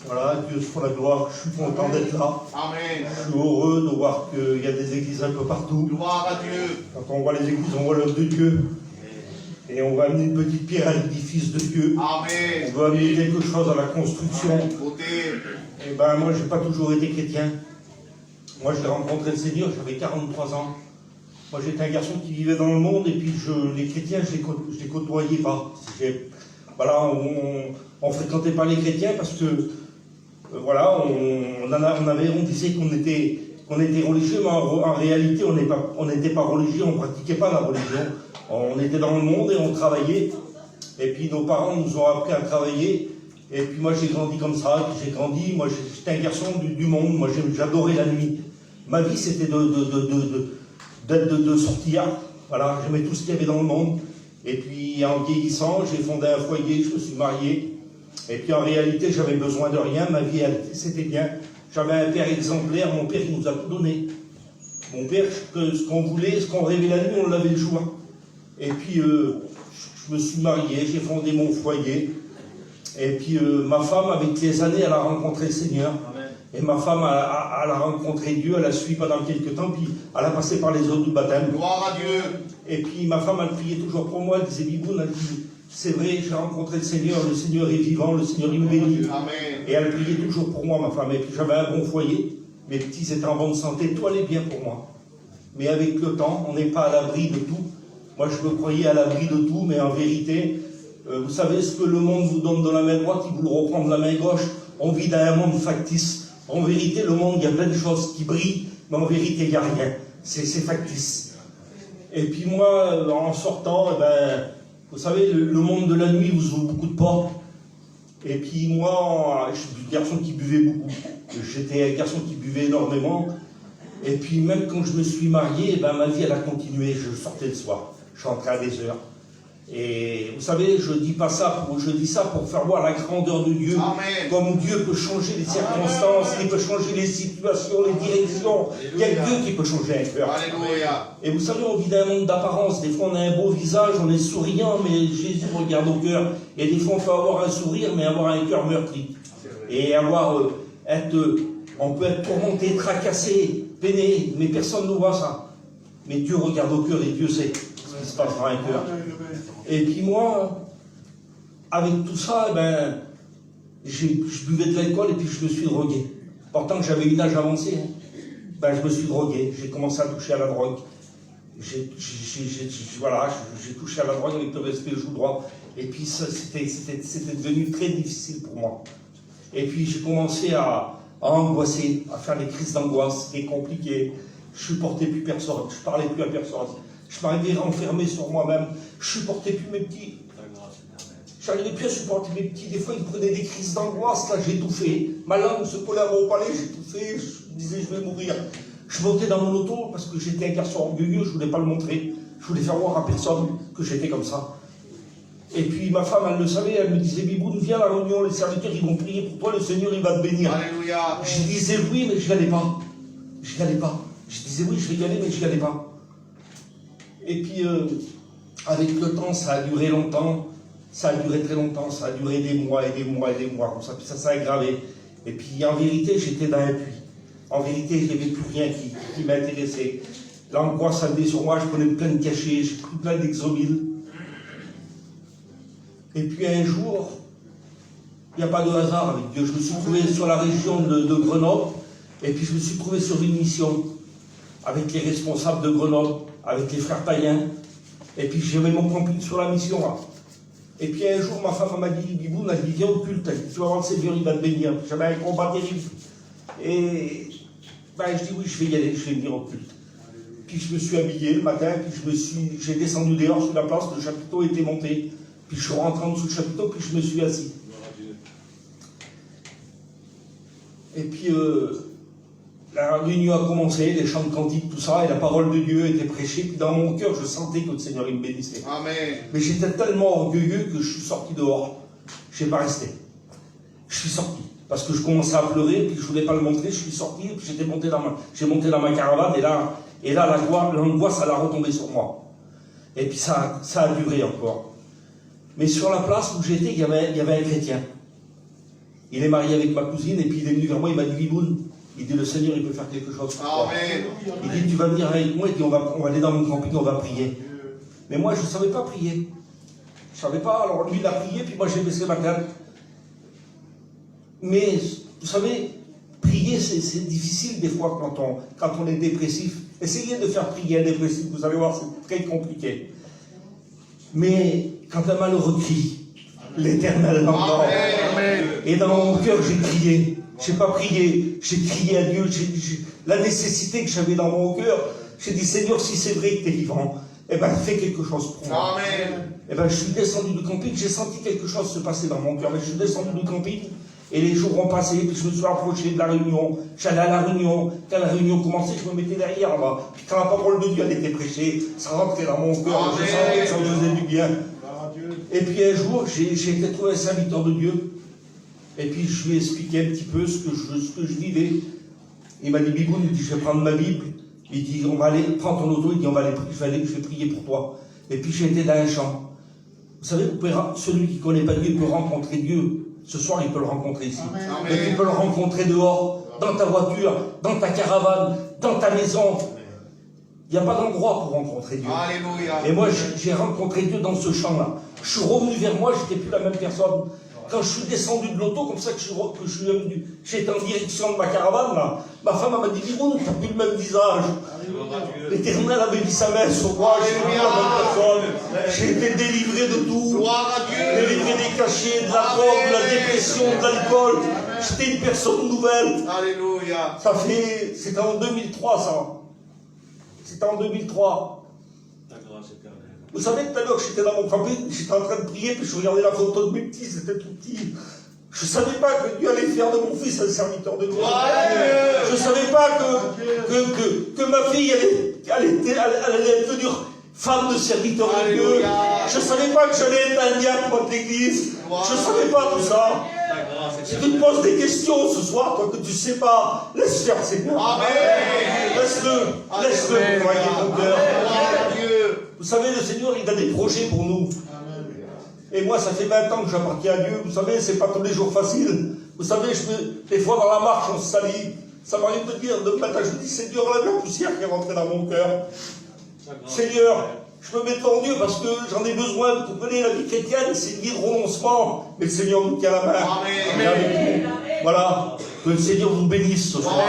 Voilà, Dieu soit la gloire, je suis content d'être là. Amen. Je suis heureux de voir qu'il y a des églises un peu partout. Gloire à Dieu. Quand on voit les églises, on voit l'œuvre de Dieu. Et on va amener une petite pierre à l'édifice de Dieu. Amen. On veut amener quelque chose à la construction. Côté. Et ben moi, j'ai pas toujours été chrétien. Moi, j'ai rencontré le Seigneur, j'avais 43 ans. Moi, j'étais un garçon qui vivait dans le monde, et puis les chrétiens, je les côtoyais pas. Voilà, on fréquentait pas les chrétiens parce que, voilà, on disait qu'on était religieux, mais en réalité, on n'était pas religieux, on pratiquait pas la religion. On était dans le monde et on travaillait. Et puis nos parents nous ont appris à travailler. Et puis moi, j'ai grandi comme ça, et puis j'ai grandi. Moi, j'étais un garçon du monde. Moi, j'adorais la nuit. Ma vie, c'était de sortir. Voilà, j'aimais tout ce qu'il y avait dans le monde. Et puis, en vieillissant, j'ai fondé un foyer, je me suis marié. Et puis, en réalité, j'avais besoin de rien. Ma vie, c'était bien. J'avais un père exemplaire. Mon père, il nous a tout donné. Mon père, ce qu'on voulait, ce qu'on rêvait la nuit, on l'avait le jour. Et puis, je me suis marié, j'ai fondé mon foyer. Et puis, ma femme, avec les années, elle a rencontré le Seigneur. Amen. Et ma femme, elle a rencontré Dieu, elle a suivi pendant quelques temps, puis elle a passé par les eaux du baptême. Gloire à Dieu. Et puis, ma femme, elle priait toujours pour moi, elle disait, Biboun, elle dit, c'est vrai, j'ai rencontré le Seigneur est vivant, le Seigneur, il me bénit. Amen. Et elle priait toujours pour moi, ma femme. Et puis, j'avais un bon foyer, mes petits étaient en bonne santé, tout allait bien pour moi. Mais avec le temps, on n'est pas à l'abri de tout. Moi, je me croyais à l'abri de tout, mais en vérité, vous savez ce que le monde vous donne de la main droite, il vous le reprend de la main gauche. On vit dans un monde factice. En vérité, le monde, il y a plein de choses qui brillent, mais en vérité, il n'y a rien. C'est factice. Et puis moi, en sortant, vous savez, le monde de la nuit vous ouvre beaucoup de portes. Et puis moi, je suis un garçon qui buvait beaucoup. J'étais un garçon qui buvait énormément. Et puis même quand je me suis marié, ma vie, elle a continué. Je sortais le soir. Je rentrais à des heures. Et vous savez, je dis ça pour faire voir la grandeur de Dieu. Amen. Comme Dieu peut changer les circonstances, il peut changer les situations, les directions. Il y a Dieu qui peut changer un cœur. Alléluia. Et vous savez, on vit dans un monde d'apparence. Des fois, on a un beau visage, on est souriant, mais Jésus regarde au cœur. Et des fois, on peut avoir un sourire, mais avoir un cœur meurtri. Et on peut être tourmenté, tracassé, peiné, mais personne ne voit ça. Mais Dieu regarde au cœur et Dieu sait ce qui se passe dans un cœur. Et puis moi, avec tout ça, je buvais de l'alcool et puis je me suis drogué. Pourtant que j'avais une âge avancé, je me suis drogué. J'ai commencé à toucher à la drogue. J'ai touché à la drogue avec le respect joue droit. Et puis c'était devenu très difficile pour moi. Et puis j'ai commencé à angoisser, à faire des crises d'angoisse. C'était compliqué. Je supportais plus personne. Je parlais plus à personne. Je m'arrivais renfermé sur moi-même. Je supportais plus mes petits. J'arrivais plus à supporter mes petits. Des fois, ils prenaient des crises d'angoisse. Là, j'étouffais. Ma langue se collait à mon palais. J'étouffais. Je disais, je vais mourir. Je montais dans mon auto parce que j'étais un garçon orgueilleux. Je voulais pas le montrer. Je voulais faire voir à personne que j'étais comme ça. Et puis, ma femme, elle le savait. Elle me disait, Biboun, viens à la réunion. Les serviteurs, ils vont prier pour toi. Le Seigneur, il va te bénir. Alléluia. Je disais oui, mais je n'y allais pas. Je n'y allais pas. Je disais oui, je vais y aller, mais je n'y allais pas. Et puis, avec le temps, ça a duré longtemps. Ça a duré très longtemps. Ça a duré des mois et des mois et des mois. Comme ça, puis ça s'est aggravé. Et puis, en vérité, j'étais dans un puits. En vérité, je n'avais plus rien qui m'intéressait. L'angoisse venait sur moi. Je prenais plein de cachets. J'ai pris plein d'exomil. Et puis, un jour, il n'y a pas de hasard avec Dieu. Je me suis trouvé sur la région de Grenoble. Et puis, je me suis trouvé sur une mission avec les responsables de Grenoble, avec les frères païens. Et puis j'avais mon camping sur la mission là. Et puis un jour, ma femme m'a dit, Biboun, elle dit, viens au culte, elle dit, tu vas voir le Seigneur, il va te bénir. J'avais un combat terrible. Et je dis, oui, je vais y aller, je vais venir au culte. Puis je me suis habillé le matin, puis j'ai descendu dehors sur la place, le chapiteau était monté. Puis je suis rentré en dessous du chapiteau, puis je me suis assis. Et puis la réunion a commencé, les chants de cantiques, tout ça, et la parole de Dieu était prêchée. Puis dans mon cœur, je sentais que le Seigneur il me bénissait. Amen. Mais j'étais tellement orgueilleux que je suis sorti dehors. Je n'ai pas resté. Je suis sorti. Parce que je commençais à pleurer, puis je ne voulais pas le montrer. Je suis sorti, puis j'ai monté dans ma caravane, et là l'angoisse, elle a retombé sur moi. Et puis ça a duré encore. Mais sur la place où j'étais, il y avait un chrétien. Il est marié avec ma cousine, et puis il est venu vers moi, il m'a dit, Biboun, il dit, le Seigneur, il peut faire quelque chose pour toi. Il dit, tu vas venir avec moi, et puis on va aller dans mon camping, on va prier. Mais moi, je ne savais pas prier. Je ne savais pas, alors lui, il a prié, puis moi, j'ai baissé ma tête. Mais, vous savez, prier, c'est difficile des fois quand on est dépressif. Essayez de faire prier un dépressif, vous allez voir, c'est très compliqué. Mais quand un malheureux crie, l'Éternel l'entend. Et dans mon cœur, j'ai crié. Je n'ai pas prié, j'ai crié à Dieu. La nécessité que j'avais dans mon cœur, j'ai dit, Seigneur, si c'est vrai que tu es vivant, eh bien, fais quelque chose pour moi. Eh bien, je suis descendu du camping, j'ai senti quelque chose se passer dans mon cœur. Je suis descendu du camping, et les jours ont passé, puis je me suis approché de la réunion. J'allais à la réunion. Quand la réunion commençait, je me mettais derrière, là. Puis quand la parole de Dieu, elle était prêchée, ça rentrait dans mon cœur. Je sentais que ça me faisait du bien. Et puis un jour, j'ai été trouvé un serviteur de Dieu. Et puis je lui ai expliqué un petit peu ce que je vivais. Il m'a dit, Biboun, il dit, je vais prendre ma Bible. Il dit, on va aller, prends ton auto, il dit, je vais prier pour toi. Et puis j'ai été dans un champ. Vous savez, celui qui ne connaît pas Dieu peut rencontrer Dieu. Ce soir, il peut le rencontrer ici. Et tu peux le rencontrer dehors, dans ta voiture, dans ta caravane, dans ta maison. Il n'y a pas d'endroit pour rencontrer Dieu. Alléluia. Et moi, j'ai rencontré Dieu dans ce champ-là. Je suis revenu vers moi, je n'étais plus la même personne. Quand je suis descendu de l'auto, comme ça que je suis venu, j'étais en direction de ma caravane, là. Ma femme m'a dit, Biboun, tu n'as plus le même visage. L'Éternel avait mis sa main sur moi, j'ai plus la même personne. J'ai été délivré de tout. Délivré des cachets, de la drogue, de la dépression, de l'alcool. J'étais une personne nouvelle. Alléluia. C'était en 2003, ça. C'était en 2003. Vous savez, tout à l'heure, j'étais dans mon camping, j'étais en train de prier, puis je regardais la photo de mes petits, c'était tout petit. Je ne savais pas que Dieu allait faire de mon fils un serviteur de Dieu. Je ne savais pas que ma fille allait devenir femme de serviteur de Dieu. Je ne savais pas que j'allais être un diable contre l'église. Je ne savais pas tout ça. Si tu te poses des questions ce soir, toi que tu ne sais pas, laisse faire Seigneur. Laisse-le noyer ton cœur. Vous savez, le Seigneur, il a des projets pour nous. Et moi, ça fait 20 ans que j'appartiens à Dieu. Vous savez, c'est pas tous les jours facile. Vous savez, des fois dans la marche, on se salit. Ça m'arrive de dire, de matin, je dis, Seigneur, enlève la poussière qui est rentrée dans mon cœur. Seigneur, je me mets devant Dieu parce que j'en ai besoin. Vous comprenez, la vie chrétienne, c'est une vie de renoncement. Mais le Seigneur nous tient la main. Amen. Voilà. Que le Seigneur vous bénisse ce soir.